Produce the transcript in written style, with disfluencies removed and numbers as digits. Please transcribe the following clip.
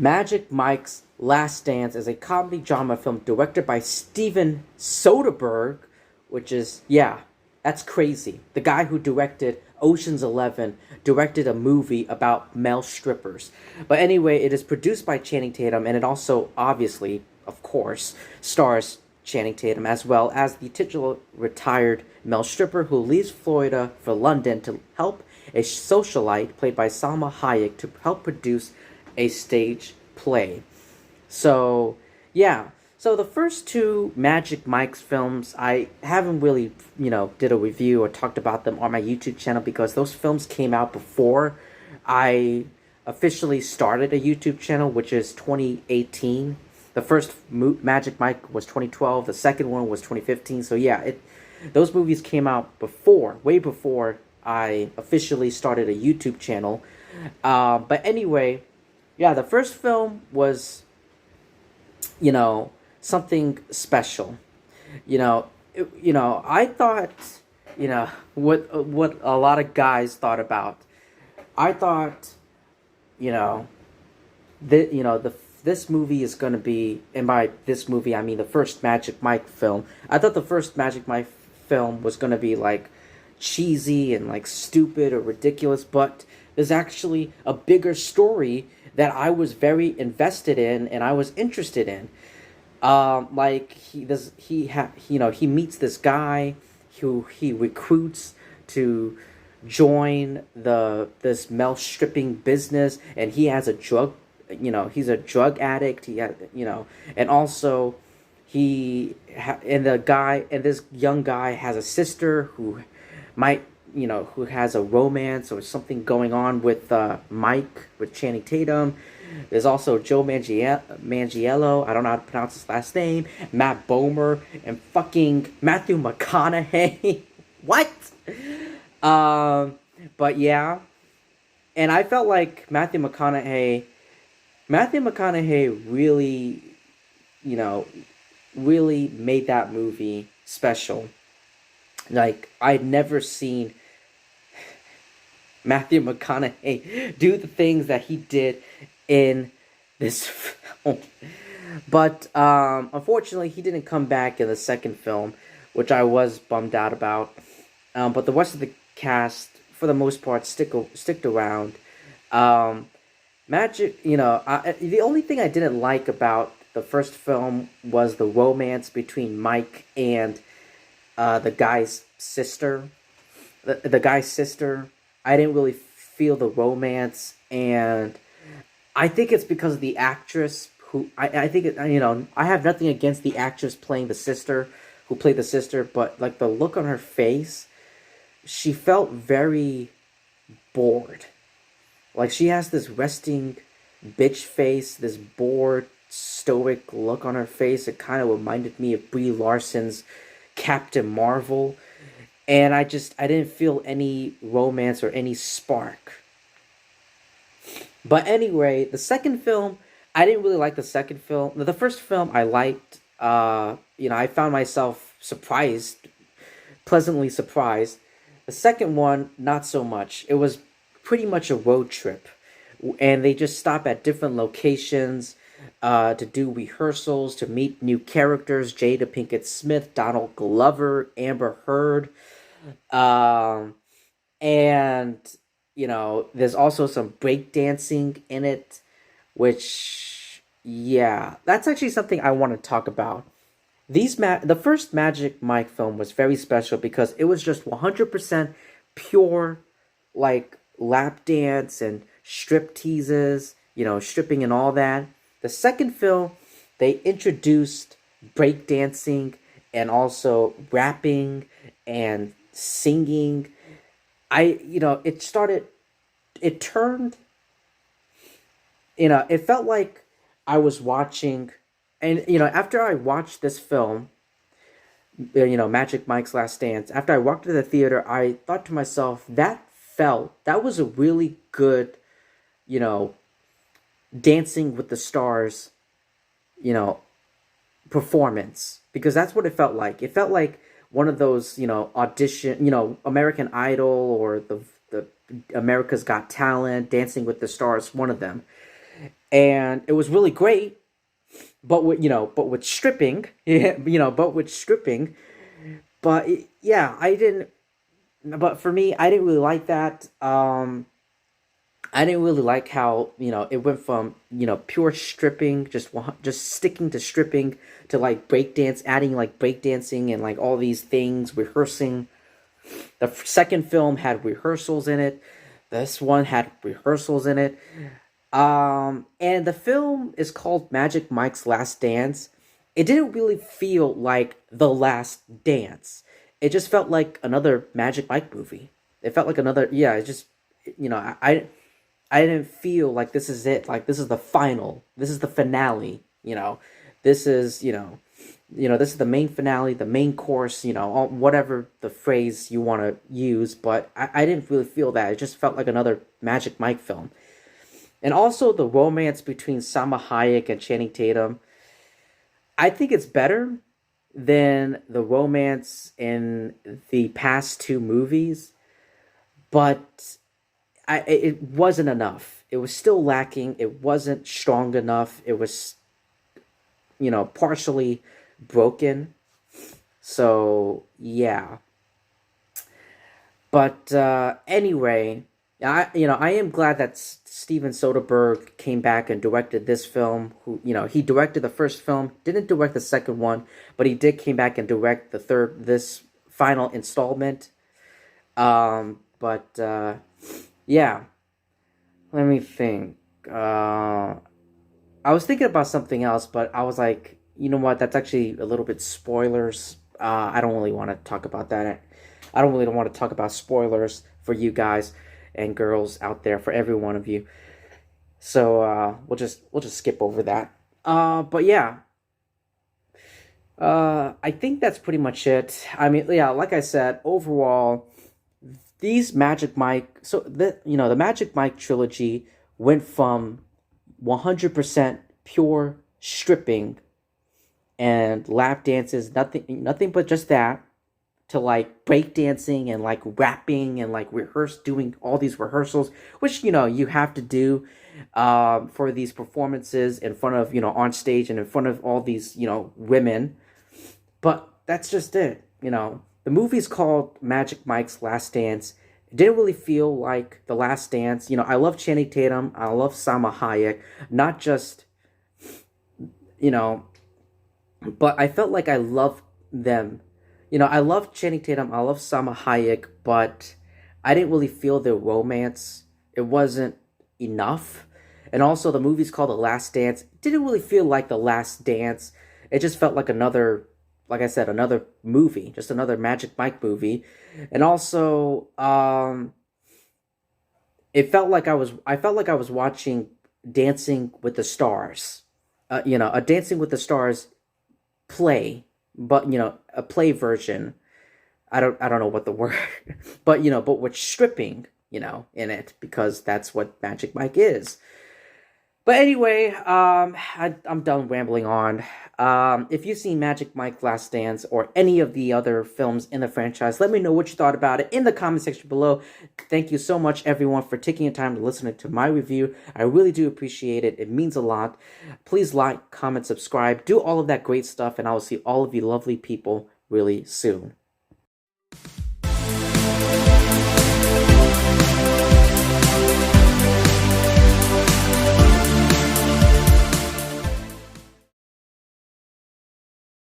Magic Mike's Last Dance is a comedy drama film directed by Steven Soderbergh, which is, yeah, that's crazy. The guy who directed Ocean's 11 directed a movie about male strippers. But anyway, it is produced by Channing Tatum, and it also, obviously, of course, stars Channing Tatum, as well as the titular retired male stripper who leaves Florida for London to help a socialite, played by Salma Hayek, to help produce a stage play. So, yeah. So the first two Magic Mike's films, I haven't really, did a review or talked about them on my YouTube channel because those films came out before I officially started a YouTube channel, which is 2018. The first Magic Mike was 2012. The second one was 2015. So yeah, those movies came out before, way before I officially started a YouTube channel. But anyway, yeah, the first film was, something special. I thought, what a lot of guys thought about. I thought, this movie is going to be, and by this movie I mean the first Magic Mike film. I thought the first Magic Mike film was going to be like cheesy and like stupid or ridiculous, but there's actually a bigger story that I was very invested in and I was interested in. He meets this guy who he recruits to join this male stripping business, and he has a drug, he's a drug addict. He had, and also this young guy has a sister who might, who has a romance or something going on with Mike, with Channing Tatum. There's also Joe Manganiello, I don't know how to pronounce his last name, Matt Bomer, and fucking Matthew McConaughey. What? But yeah, and I felt like Matthew McConaughey really, really made that movie special. Like, I'd never seen Matthew McConaughey do the things that he did in this film. But unfortunately, he didn't come back in the second film, which I was bummed out about. But the rest of the cast, for the most part, sticked around. The only thing I didn't like about the first film was the romance between Mike and the guy's sister. The guy's sister. I didn't really feel the romance, and I think it's because of the actress who I think I have nothing against the actress playing the sister, who played the sister, but like the look on her face, she felt very bored. Like, she has this resting bitch face, this bored, stoic look on her face. It kind of reminded me of Brie Larson's Captain Marvel. And I didn't feel any romance or any spark. But anyway, the second film, I didn't really like the second film. The first film I liked. I found myself pleasantly surprised. The second one, not so much. It was pretty much a road trip. And they just stop at different locations to do rehearsals, to meet new characters. Jada Pinkett Smith, Donald Glover, Amber Heard. And, there's also some breakdancing in it, which, yeah, that's actually something I want to talk about. The first Magic Mike film was very special because it was just 100% pure, like, lap dance and strip teases, stripping and all that. The second film, they introduced breakdancing and also rapping and singing. It felt like I was watching, and, after I watched this film, Magic Mike's Last Dance, after I walked to the theater, I thought to myself, that was a really good, Dancing with the Stars, performance, because that's what it felt like. It felt like one of those, audition, American Idol or the America's Got Talent, Dancing with the Stars, one of them. and it was really great. But with stripping, yeah, but with stripping. But yeah, I didn't. But for me, I didn't really like that. I didn't really like how it went from pure stripping, just sticking to stripping, to like breakdance, adding like breakdancing and like all these things, rehearsing. The second film had rehearsals in it. This one had rehearsals in it. And the film is called Magic Mike's Last Dance. It didn't really feel like The Last Dance. It just felt like another Magic Mike movie. It felt like another, yeah. It just, I didn't feel like this is it. Like this is the final. This is the finale. This is this is the main finale, the main course. Whatever the phrase you want to use. But I didn't really feel that. It just felt like another Magic Mike film. And also the romance between Salma Hayek and Channing Tatum. I think it's better than the romance in the past two movies, but it wasn't enough. It was still lacking. It wasn't strong enough. It was, partially broken. So, yeah. But anyway, I am glad that Steven Soderbergh came back and directed this film. Who he directed the first film, didn't direct the second one, but he did came back and direct this final installment. But yeah, let me think. I was thinking about something else, but I was like, you know what? That's actually a little bit spoilers. I don't really want to talk about that. I don't really want to talk about spoilers for you guys and girls out there, for every one of you. So we'll just skip over that. But yeah, I think that's pretty much it. I mean, yeah, like I said, overall, these Magic Mike, the Magic Mike trilogy went from 100% pure stripping and lap dances, nothing but just that, to like breakdancing and like rapping and like doing all these rehearsals, which you have to do for these performances in front of on stage and in front of all these women. But that's just it. The movie's called Magic Mike's Last Dance. It didn't really feel like The Last Dance. I love Channing Tatum. I love Salma Hayek. Not just but I felt like I loved them. I love Channing Tatum, I love Salma Hayek, but I didn't really feel their romance. It wasn't enough. And also, the movie's called The Last Dance. It didn't really feel like The Last Dance. It just felt like another, like I said, another movie, just another Magic Mike movie. And also, I felt like I was watching Dancing with the Stars. A Dancing with the Stars play, but a play version. I don't know what the word, but but with stripping in it, because that's what Magic Mike is. But anyway, I'm done rambling on. If you've seen Magic Mike Last Dance or any of the other films in the franchise, let me know what you thought about it in the comment section below. Thank you so much, everyone, for taking the time to listen to my review. I really do appreciate it. It means a lot. Please like, comment, subscribe, do all of that great stuff, and I will see all of you lovely people really soon.